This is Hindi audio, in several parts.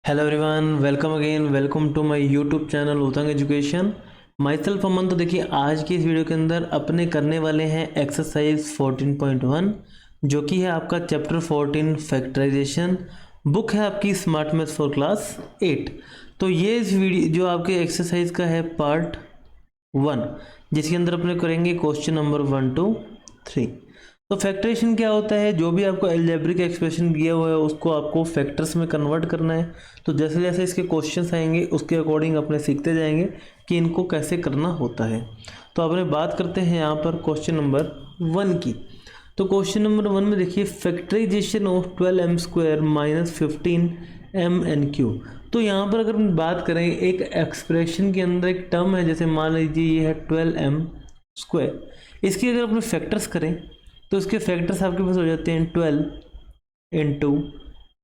Hello everyone, welcome again, welcome to my YouTube channel Utang education. Myself Aman. तो देखिए, आज की इस वीडियो के अंदर अपने करने वाले हैं एक्सरसाइज 14.1, जो कि है आपका चैप्टर 14 फैक्टराइजेशन। बुक है आपकी स्मार्ट मैथ्स फॉर क्लास 8। तो ये इस वीडियो जो आपके एक्सरसाइज का है पार्ट 1, जिसके अंदर अपने करेंगे क्वेश्चन नंबर 1 to 3। तो फैक्टरेशन क्या होता है? जो भी आपको अलजेब्रिक एक्सप्रेशन दिया हुआ है उसको आपको फैक्टर्स में कन्वर्ट करना है। तो जैसे जैसे इसके क्वेश्चंस आएंगे उसके अकॉर्डिंग अपने सीखते जाएंगे कि इनको कैसे करना होता है। तो अपने बात करते हैं यहाँ पर क्वेश्चन नंबर 1 की। तो क्वेश्चन नंबर 1 में देखिए, factorization of 12m² minus 15mn³। तो यहाँ पर अगर हम बात करें, एक एक्सप्रेशन के अंदर एक टर्म है, जैसे मान लीजिए ये है 12m²। इसकी अगर अपने फैक्टर्स करें तो इसके फैक्टर्स आपके पास हो जाते हैं 12 इंटू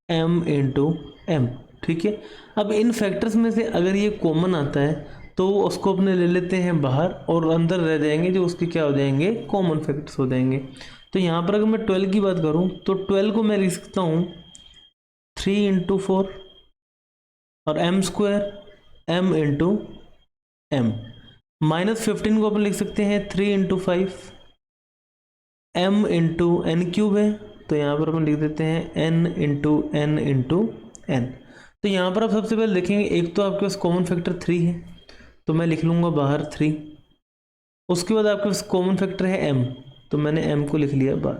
एम इंटू एम। ठीक है, अब इन फैक्टर्स में से अगर ये कॉमन आता है तो उसको अपने ले लेते हैं बाहर और अंदर रह जाएंगे जो उसके क्या हो जाएंगे, कॉमन फैक्टर्स हो जाएंगे। तो यहाँ पर अगर मैं 12 की बात करूँ तो 12 को मैं लिख सकता हूँ 3 इंटू 4 और m², m into M. Minus 15 को अपन लिख सकते हैं 3 इंटू 5, m इंटू n³ है, तो यहाँ पर अपन लिख देते हैं n into n into N. तो यहाँ पर आप सबसे पहले देखेंगे, एक तो आपके पास कॉमन फैक्टर 3 है, तो मैं लिख लूँगा बाहर 3। उसके बाद आपके पास कॉमन फैक्टर है m, तो मैंने m को लिख लिया बाहर।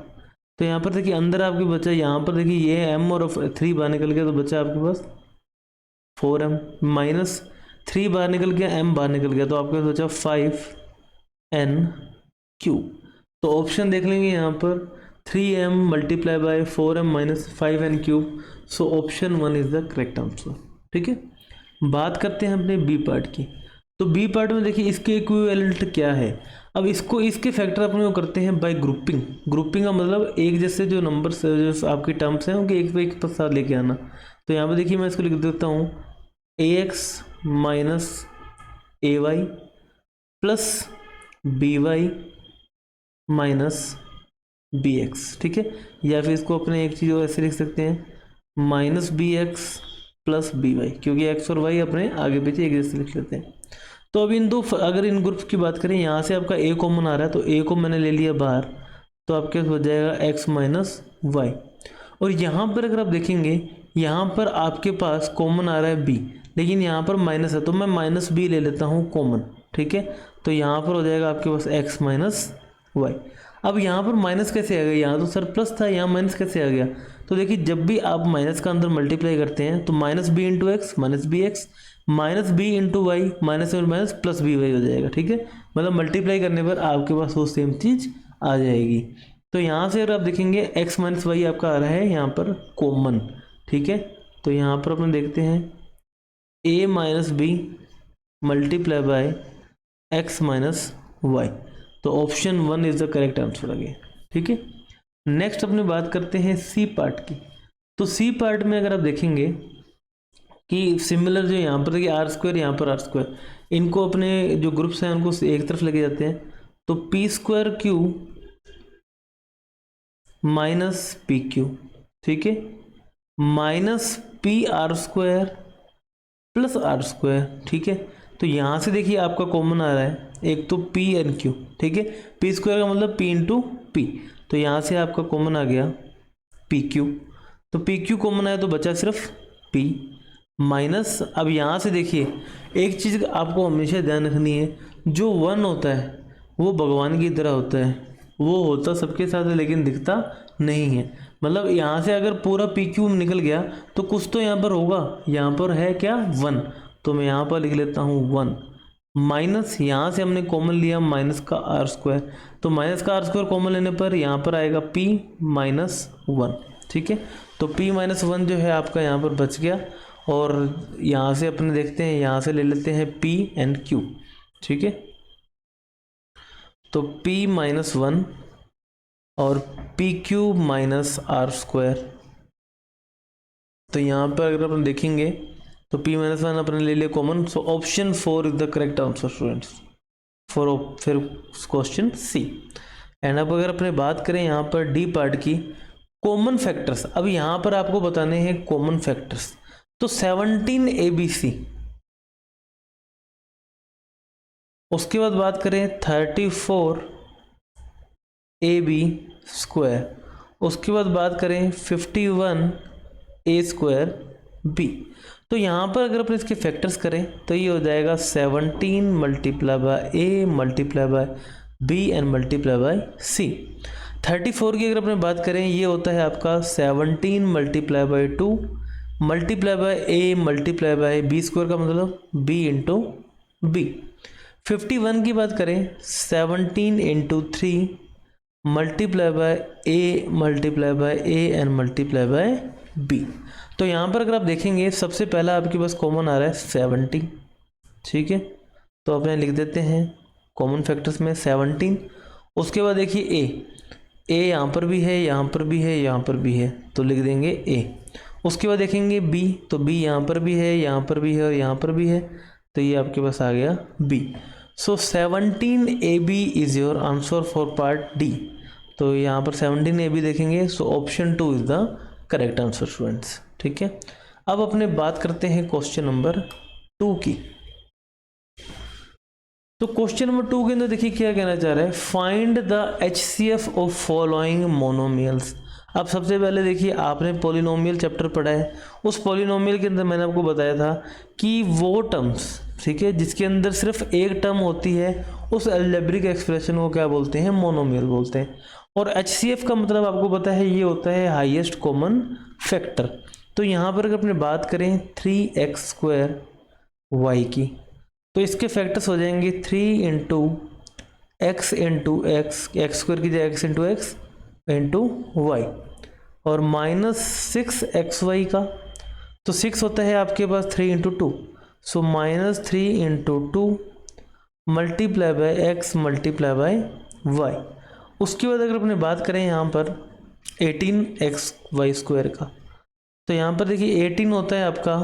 तो यहाँ पर देखिए अंदर आपके बचा, यहाँ पर देखिए ये m और 3 बाहर निकल गया, तो बचा आपके पास 4m। माइनस 3 बाहर निकल गया, m बाहर निकल गया, तो आपके पास बचा 5n³। तो ऑप्शन देख लेंगे यहाँ पर 3m multiply by 4m minus 5n³। So option 1 is the correct answer. ठीक है, बात करते हैं अपने बी पार्ट की। तो बी पार्ट में देखिए इसके इक्विवेलेंट क्या है। अब इसको इसके फैक्टर अपने को करते हैं बाय ग्रुपिंग। ग्रुपिंग का मतलब एक जैसे जो नंबर्स जो आपकी टर्म्स हैं उनके एक पे एक साथ लेके आना। तो यहाँ पर देखिए मैं इसको लिख देता हूँ ax minus ay plus by minus bx। ठीक है, या फिर इसको अपने एक चीज़ और ऐसे लिख सकते हैं माइनस bx प्लस by, क्योंकि x और y अपने आगे पीछे एक जैसे लिख लेते हैं। तो अब इन दो, अगर इन ग्रुप्स की बात करें, यहाँ से आपका a कॉमन आ रहा है तो a को मैंने ले लिया बाहर, तो आपके हो जाएगा x माइनस y। और यहाँ पर अगर आप देखेंगे, यहाँ पर आपके पास कॉमन आ रहा है b, लेकिन यहाँ पर माइनस है, तो मैं माइनस b ले लेता हूँ कॉमन। ठीक है, तो यहाँ पर हो जाएगा आपके पास x माइनस y। अब यहाँ पर माइनस कैसे आ गया? यहाँ तो सर प्लस था, यहाँ माइनस कैसे आ गया? तो देखिए जब भी आप माइनस का अंदर मल्टीप्लाई करते हैं तो minus B into X minus B X minus B into Y minus minus plus B Y हो जाएगा। ठीक है, मतलब मल्टीप्लाई करने पर आपके पास वो सेम चीज़ आ जाएगी। तो यहाँ से अगर आप देखेंगे एक्स माइनस वाई आपका आ रहा है यहाँ पर कॉमन। ठीक है, तो यहाँ पर अपन देखते हैं A minus B multiply by X minus Y. तो option 1 is the correct answer again. ठीक है, नेक्स्ट अपने बात करते हैं सी पार्ट की। तो सी पार्ट में अगर आप देखेंगे कि सिमिलर जो यहाँ पर देखिए r², यहाँ पर r², इनको अपने जो ग्रुप्स हैं उनको एक तरफ लेके जाते हैं, तो p²q माइनस pq। ठीक है, माइनस pr² प्लस r²। ठीक है, तो यहाँ से देखिए आपका कॉमन आ रहा है एक तो pn³। ठीक है, p² का मतलब p इंटू p, तो यहाँ से आपका कॉमन आ गया pq। तो pq कॉमन आया तो बचा सिर्फ p माइनस। अब यहाँ से देखिए एक चीज़ आपको हमेशा ध्यान रखनी है, जो 1 होता है वो भगवान की तरह होता है, वो होता सबके साथ है लेकिन दिखता नहीं है। मतलब यहाँ से अगर पूरा pq निकल गया तो कुछ तो यहाँ पर होगा, यहाँ पर है क्या 1, तो मैं यहाँ पर लिख लेता हूँ 1 माइनस, यहाँ से हमने कॉमन लिया माइनस का r², तो माइनस का r² कॉमन लेने पर यहाँ पर आएगा p माइनस 1। ठीक है, तो p माइनस 1 जो है आपका यहाँ पर बच गया। और यहाँ से अपने देखते हैं, यहाँ से ले लेते हैं pn³। ठीक है, तो p माइनस 1 और pq माइनस r²। तो यहाँ पर अगर अपन देखेंगे तो p माइनस 1 अपने ले लिया common. So option 4 is the correct answer students for फिर क्वेश्चन सी। एंड अब अगर अपने बात करें यहाँ पर डी पार्ट की, कॉमन फैक्टर्स। अब यहाँ पर आपको बताने हैं कॉमन फैक्टर्स। तो 17 ABC, उसके बाद बात करें 34 AB स्क्वायर, उसके बाद बात करें 51 A स्क्वायर B। तो यहाँ पर अगर अपन इसके फैक्टर्स करें तो ये हो जाएगा 17 multiply by A multiply by B and multiply bye C। 34 की अगर अपन बात करें ये होता है आपका 17 multiply by 2 multiply by A multiply by B square का मतलब B इंटू B। 51 की बात करें 17 into 3 multiply by A multiply by A and multiply bye B। तो यहाँ पर अगर आप देखेंगे सबसे पहला आपके पास कॉमन आ रहा है 70, ठीक है, तो अपने लिख देते हैं कॉमन फैक्टर्स में 17। उसके बाद देखिए A यहाँ पर भी है, यहाँ पर भी है, यहाँ पर भी है, तो लिख देंगे A। उसके बाद देखेंगे B, तो B यहाँ पर भी है, यहाँ पर भी है और यहाँ पर भी है, तो ये आपके पास आ गया B। So 17 AB is your answer for part D. तो यहाँ पर 17 AB देखेंगे, so option 2 is the correct answer students, ठीक है। अब अपने बात करते हैं क्वेश्चन नंबर 2 की। तो क्वेश्चन नंबर 2 के अंदर देखिए क्या कहना चाह रहा है, find the HCF of following monomials. अब सबसे पहले देखिए आपने पॉलिनोमियल चैप्टर पढ़ा है, उस पॉलिनोमियल के अंदर मैंने आपको बताया था कि वो टर्म्स, ठीक है, जिसके अंदर सिर्फ एक टर्म होती है उस अलजेब्रिक एक्सप्रेशन को क्या बोलते हैं, मोनोमियल बोलते हैं। और HCF का मतलब आपको पता है ये होता है हाईएस्ट कॉमन फैक्टर। तो यहाँ पर अगर अपने बात करें 3x स्क्वायर y की, तो इसके फैक्टर्स हो जाएंगे 3 into X into X, X square की जगह X into X into Y, और माइनस 6xy का, तो 6 होता है आपके पास 3 into 2, so minus 3 into 2 multiply by X multiply by Y. उसके बाद अगर अपने बात करें यहाँ पर 18xy स्क्वायर का, तो यहाँ पर देखिए 18 होता है आपका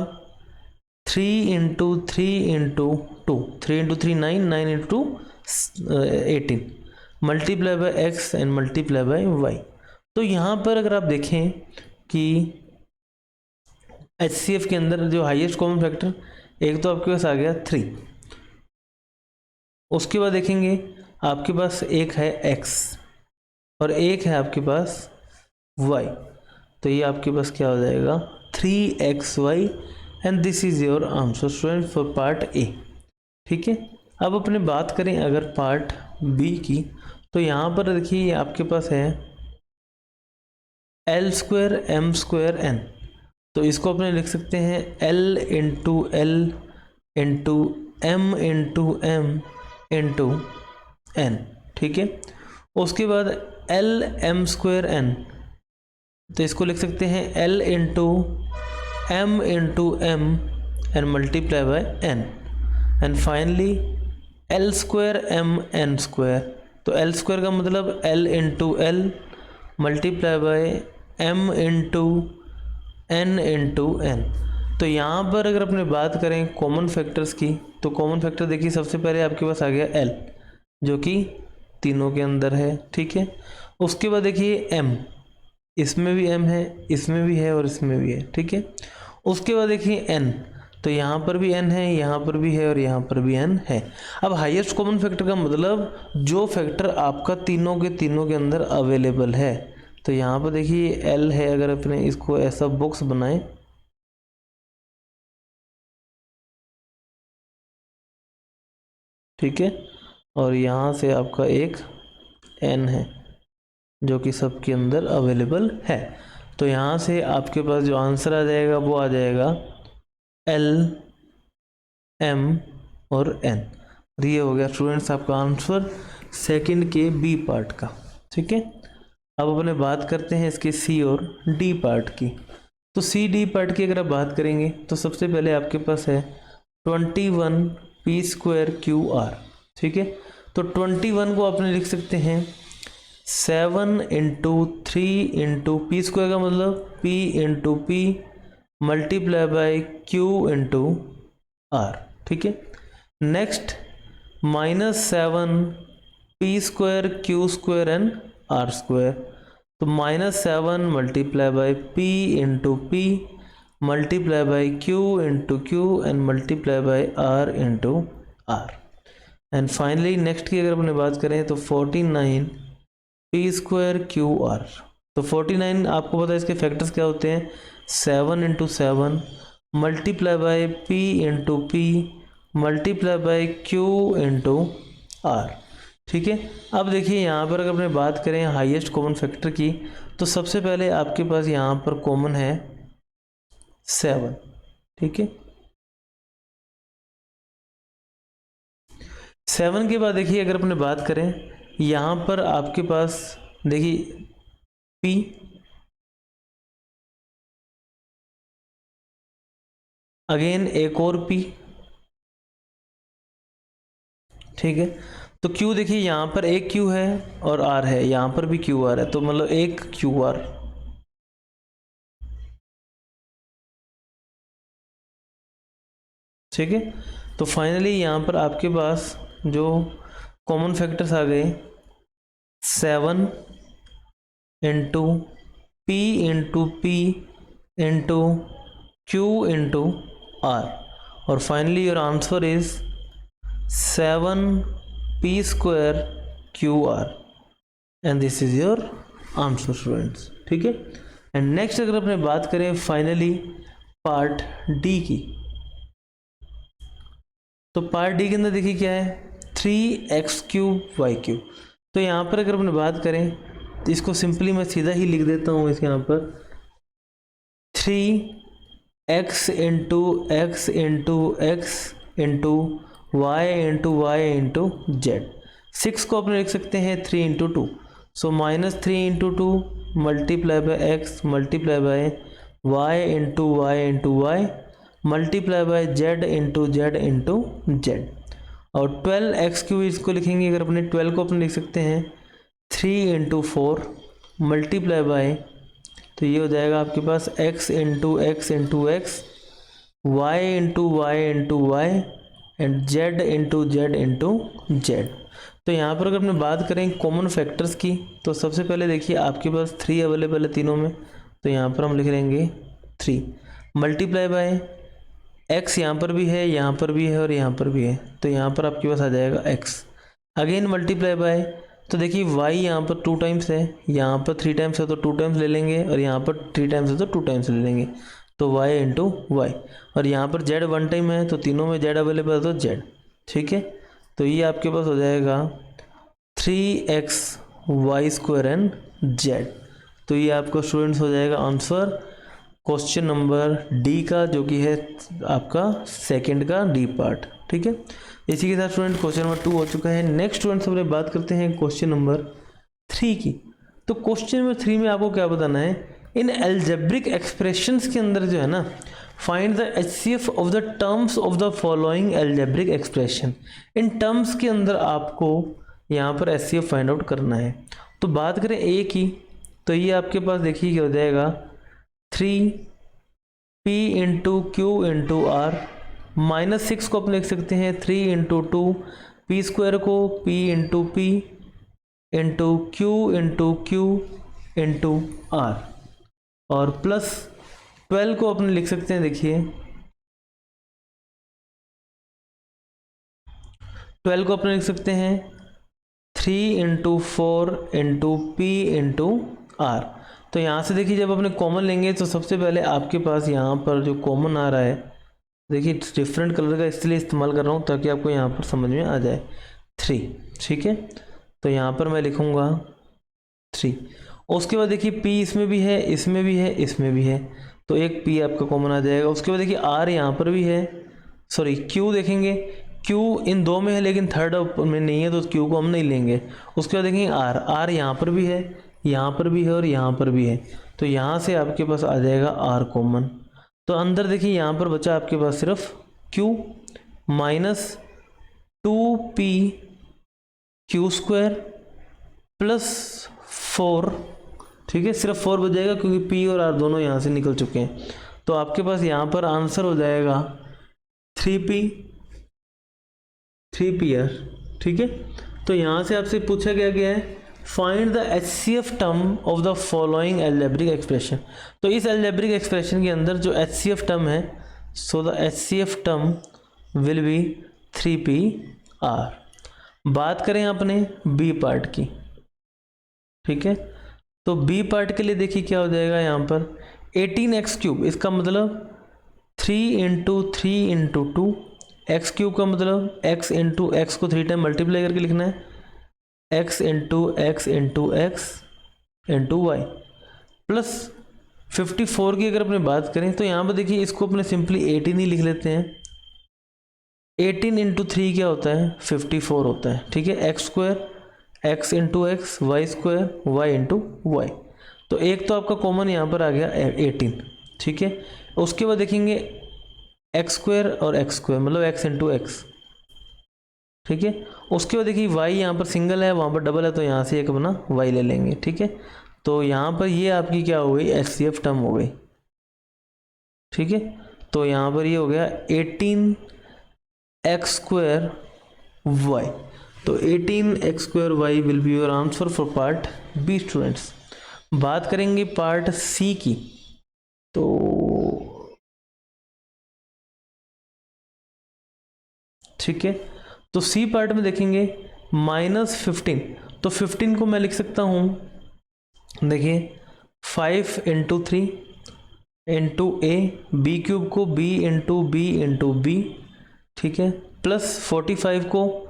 3 into 3 into 2, 3 into 3 9, 9 into 18 multiply by X and multiply by Y. तो यहाँ पर अगर आप देखें कि HCF के अंदर जो हाईएस्ट कॉमन फैक्टर, एक तो आपके पास आ गया 3, उसके बाद देखेंगे आपके पास एक है x और एक है आपके पास y, तो ये आपके पास क्या हो जाएगा 3xy and this is your answer student for part A, ठीक है। अब अपने बात करें अगर पार्ट बी की, तो यहाँ पर देखिए आपके पास है L square M square N, तो इसको अपने लिख सकते हैं L into L into M into M into N, ठीक है। उसके बाद L M स्क्वायर N, तो इसको लिख सकते हैं L into M into M and multiply by N, and finally L square M N square, तो L स्क्वायर का मतलब L into L multiply by M into N into N। तो यहाँ पर अगर अपने बात करें कॉमन फैक्टर्स की, तो कॉमन फैक्टर देखिए सबसे पहले आपके पास आ गया L, जो कि तीनों के अंदर है, ठीक है। उसके बाद देखिए M, इसमें भी M है, इसमें भी है और इसमें भी है, ठीक है। उसके बाद देखिए N, तो यहाँ पर भी N है, यहाँ पर भी है और यहाँ पर भी N है। अब हाईएस्ट कॉमन फैक्टर का मतलब जो फैक्टर आपका तीनों के अंदर अवेलेबल है। तो यहाँ पर देखिए L है, अगर अपने इसको ऐसा बॉक्स बनाएं, ठीक है, और यहाँ से आपका एक N है जो कि सबके अंदर अवेलेबल है। तो यहाँ से आपके पास जो आंसर आ जाएगा वो आ जाएगा L M और N। ये हो गया स्टूडेंट्स आपका आंसर सेकंड के बी पार्ट का, ठीक है। अब अपने बात करते हैं इसके सी और डी पार्ट की। तो सी डी पार्ट की अगर आप बात करेंगे तो सबसे पहले आपके पास है 21 पी स्क्वायर क्यू आर, ठीक है। तो 21 को आपने लिख सकते हैं 7 इंटू 3 इंटू पी स्क्वायर का मतलब P into P multiply by Q into R, ठीक है। Next -7 P square Q square and R square, तो -7 multiply by P into P multiply by Q into Q and multiply by R into R. And finally next की अगर अपने बात करें तो 49 पी स्क्वायर क्यू आर। तो 49 आपको पता है इसके फैक्टर्स क्या होते हैं, 7 into 7 multiply by P into P multiply by Q into R. ठीक है, अब देखिए यहाँ पर अगर अपने बात करें हाईएस्ट कॉमन फैक्टर की, तो सबसे पहले आपके पास यहाँ पर कॉमन है 7। ठीक है, 7 के बाद देखिए अगर अपने बात करें यहाँ पर आपके पास देखिए P, अगेन एक और P। ठीक है, तो Q देखिए यहाँ पर एक Q है और R है, यहाँ पर भी QR है, तो मतलब एक QR। ठीक है, तो फाइनली यहाँ पर आपके पास जो कॉमन फैक्टर्स आ गए 7 into P into P into Q into R, और finally your answer is 7 P square QR and this is your answer students. ठीक है, एंड नेक्स्ट अगर अपने बात करें फाइनली पार्ट डी की, तो पार्ट डी के अंदर देखिए क्या है 3x³ y³। तो यहाँ पर अगर अपने बात करें तो इसको सिंपली मैं सीधा ही लिख देता हूँ इसके यहाँ पर 3x into X into X into Y into Y into Z. 6 को अपने लिख सकते हैं 3 into 2, so -3 into 2 multiply by X multiply by Y into Y into Y multiply by Z into Z into Z. और 12x³ इसको लिखेंगे अगर अपने 12 को अपने लिख सकते हैं 3 इंटू 4 मल्टीप्लाई बाई, तो ये हो जाएगा आपके पास x into X into X Y into Y into Y and Z into Z into Z. तो यहाँ पर अगर अपने बात करें कॉमन फैक्टर्स की, तो सबसे पहले देखिए आपके पास 3 अवेलेबल है तीनों में, तो यहाँ पर हम लिख लेंगे 3 मल्टीप्लाई बाय x, यहाँ पर भी है यहाँ पर भी है और यहाँ पर भी है, तो यहाँ पर आपके पास आ जाएगा x। अगेन मल्टीप्लाई बाय, तो देखिए y यहाँ पर 2 टाइम्स है, यहाँ पर 3 टाइम्स है तो 2 टाइम्स ले लेंगे, और यहाँ पर 3 टाइम्स है तो 2 टाइम्स ले लेंगे, तो y इंटू वाई। और यहाँ पर z 1 टाइम है तो तीनों में z अवेलेबल है तो z। ठीक है, तो ये आपके पास हो जाएगा 3xy² एंड z। तो ये आपका स्टूडेंट्स हो जाएगा आंसर क्वेश्चन नंबर डी का, जो कि है आपका सेकंड का डी पार्ट। ठीक है, इसी के साथ स्टूडेंट क्वेश्चन नंबर 2 हो चुका है। नेक्स्ट स्टूडेंट्स अपने बात करते हैं क्वेश्चन नंबर 3 की। तो क्वेश्चन नंबर 3 में आपको क्या बताना है, इन एल्जेब्रिक एक्सप्रेशंस के अंदर जो है ना, find the HCF of the terms of the following algebraic expression. In terms के अंदर आपको यहाँ पर HCF फाइंड आउट करना है। तो बात करें ए की, तो ये आपके पास देखिए क्या हो जाएगा 3p into Q into are, -6 को अपन लिख सकते हैं 3 इंटू 2 p स्क्वायर को p into P into Q into Q into R, और प्लस 12 को अपन लिख सकते हैं, देखिए 12 को अपन लिख सकते हैं 3 into 4 into P into R. तो यहाँ से देखिए जब अपने कॉमन लेंगे तो सबसे पहले आपके पास यहाँ पर जो कॉमन आ रहा है, देखिए डिफरेंट कलर का इसलिए इस्तेमाल कर रहा हूँ ताकि आपको यहाँ पर समझ में आ जाए 3। ठीक है, तो यहाँ पर मैं लिखूँगा 3। उसके बाद देखिए P इसमें भी है, इसमें भी है, इसमें भी है, तो एक P आपका कॉमन आ जाएगा। उसके बाद देखिए R यहाँ पर भी है, सॉरी Q देखेंगे, Q इन दो में है लेकिन थर्ड में नहीं है, तो Q को हम नहीं लेंगे। उसके बाद देखेंगे R यहाँ पर भी है, यहाँ पर भी है और यहाँ पर भी है, तो यहाँ से आपके पास आ जाएगा R कॉमन। तो अंदर देखिए यहाँ पर बचा आपके पास सिर्फ Q -2p Q square plus 4। ठीक है, सिर्फ 4 बच जाएगा क्योंकि P और R दोनों यहाँ से निकल चुके हैं। तो आपके पास यहाँ पर आंसर हो जाएगा 3pr। ठीक है, तो यहाँ से आपसे पूछा गया है find the HCF term of the following algebraic expression. तो इस एल्जेब्रिक एक्सप्रेशन के अंदर जो HCF टर्म है, so the HCF term will be 3PR। बात करें अपने बी पार्ट की, ठीक है, तो बी पार्ट के लिए देखिए क्या हो जाएगा यहाँ पर 18x³, इसका मतलब 3 इंटू 3 इंटू 2, x³ का मतलब x इंटू एक्स को 3 टाइम मल्टीप्लाई करके लिखना है, x into X into X into Y, plus 54 की अगर अपने बात करें तो यहाँ पर देखिए इसको अपने सिंपली 18 ही लिख लेते हैं। 18 इंटू 3 क्या होता है 54 होता है, ठीक है, x² x into X, Y square Y into Y. तो एक तो आपका कॉमन यहाँ पर आ गया 18, ठीक है। उसके बाद देखेंगे x² और x² मतलब x इंटू एक्स, ठीक है। उसके बाद देखिए y यहाँ पर सिंगल है, वहाँ पर डबल है, तो यहाँ से एक अपना y ले लेंगे, ठीक है। तो यहाँ पर ये आपकी क्या हो गई HCF टर्म हो गई, ठीक है। तो यहाँ पर ये हो गया 18x² y। तो 18x² y will be your answer for part B students. बात करेंगे पार्ट सी की, तो ठीक है, तो सी पार्ट में देखेंगे -15, तो 15 को मैं लिख सकता हूँ, देखिए 5 इंटू 3 इंटू ए, b³ को b into B into B, ठीक है, प्लस 45 को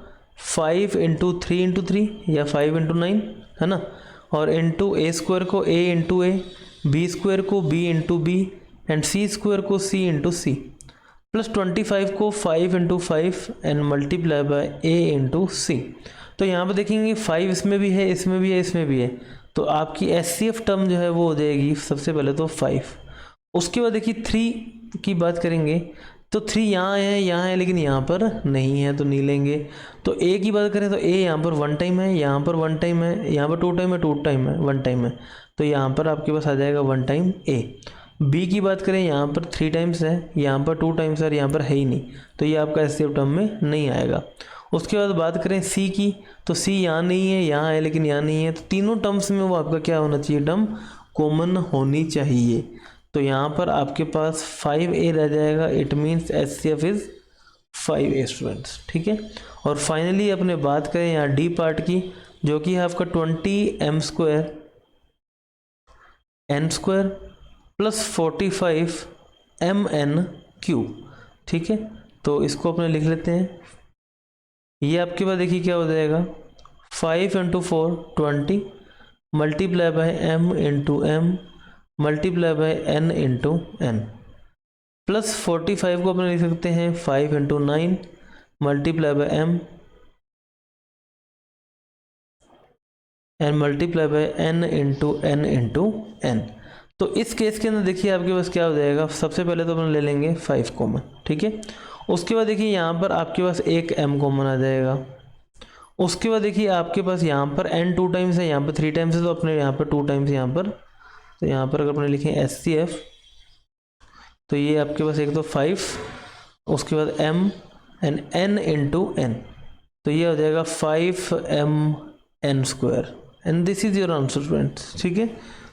5 इंटू 3 इंटू 3 या 5 इंटू 9 है ना, और इंटू a² को a इंटू ए, b² को b into B and c² को c इंटू सी, प्लस 25 को 5 into 5 and multiply by a into C. तो यहाँ पर देखेंगे 5 इसमें भी है, इसमें भी है, इसमें भी है, तो आपकी HCF टर्म जो है वो हो जाएगी सबसे पहले तो 5। उसके बाद देखिए 3 की बात करेंगे, तो 3 यहाँ है, लेकिन यहाँ पर नहीं है तो नहीं लेंगे। तो A की बात करें तो A यहाँ पर 1 टाइम है, यहाँ पर 1 टाइम है, यहाँ पर 2 टाइम है, 2 टाइम है, 1 टाइम है, तो यहाँ पर आपके पास आ जाएगा 1 टाइम A। B की बात करें यहाँ पर 3 टाइम्स है, यहाँ पर 2 टाइम्स है और यहाँ पर है ही नहीं, तो ये आपका HCF टर्म में नहीं आएगा। उसके बाद बात करें C की, तो C यहाँ नहीं है, यहाँ है लेकिन यहाँ नहीं है, तो तीनों टर्म्स में वो आपका क्या होना चाहिए, टर्म कॉमन होनी चाहिए। तो यहाँ पर आपके पास 5A रह जाएगा, it means HCF is 5A students, ठीक है। और फाइनली अपने बात करें यहाँ D पार्ट की, जो कि है आपका 20m² n² प्लस 45 mn³, ठीक है। तो इसको अपने लिख लेते हैं, ये आपके पास देखिए क्या हो जाएगा 5 into 4 20 multiply by m into M multiply by n into N, plus 45 को अपने लिख सकते हैं 5 into 9 multiply by m and multiply by n into N into N. तो इस केस के अंदर देखिए आपके पास क्या हो जाएगा, सबसे पहले तो अपन ले लेंगे 5 कॉमन, ठीक है। उसके बाद देखिए यहाँ पर आपके पास एक m कॉमन आ जाएगा। उसके बाद देखिए आपके पास यहाँ पर n 2 टाइम्स है, यहाँ पर 3 टाइम्स है, तो अपने यहाँ पर 2 टाइम्स यहाँ पर, तो यहाँ पर अगर अपने लिखें HCF, तो ये आपके पास एक तो 5, उसके बाद m and n into n, तो ये हो जाएगा 5mn² and this is your answer students, ठीक है।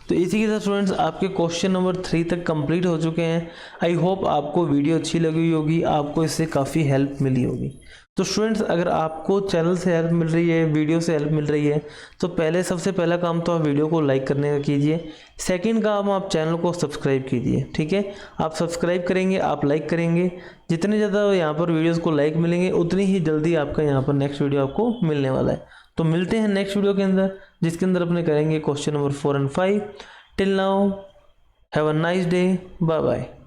तो इसी के साथ स्टूडेंट्स आपके क्वेश्चन नंबर 3 तक कंप्लीट हो चुके हैं। आई होप आपको वीडियो अच्छी लगी होगी, आपको इससे काफ़ी हेल्प मिली होगी। तो स्टूडेंट्स अगर आपको चैनल से हेल्प मिल रही है, वीडियो से हेल्प मिल रही है, तो सबसे पहला काम तो आप वीडियो को लाइक करने का कीजिए। सेकंड काम आप चैनल को सब्सक्राइब कीजिए, ठीक है। आप सब्सक्राइब करेंगे, आप लाइक करेंगे, जितने ज़्यादा यहाँ पर वीडियोज़ को लाइक मिलेंगे उतनी ही जल्दी आपका यहाँ पर नेक्स्ट वीडियो आपको मिलने वाला है। तो मिलते हैं नेक्स्ट वीडियो के अंदर, जिसके अंदर अपने करेंगे question number 4 and 5। Till now have a nice day, bye bye.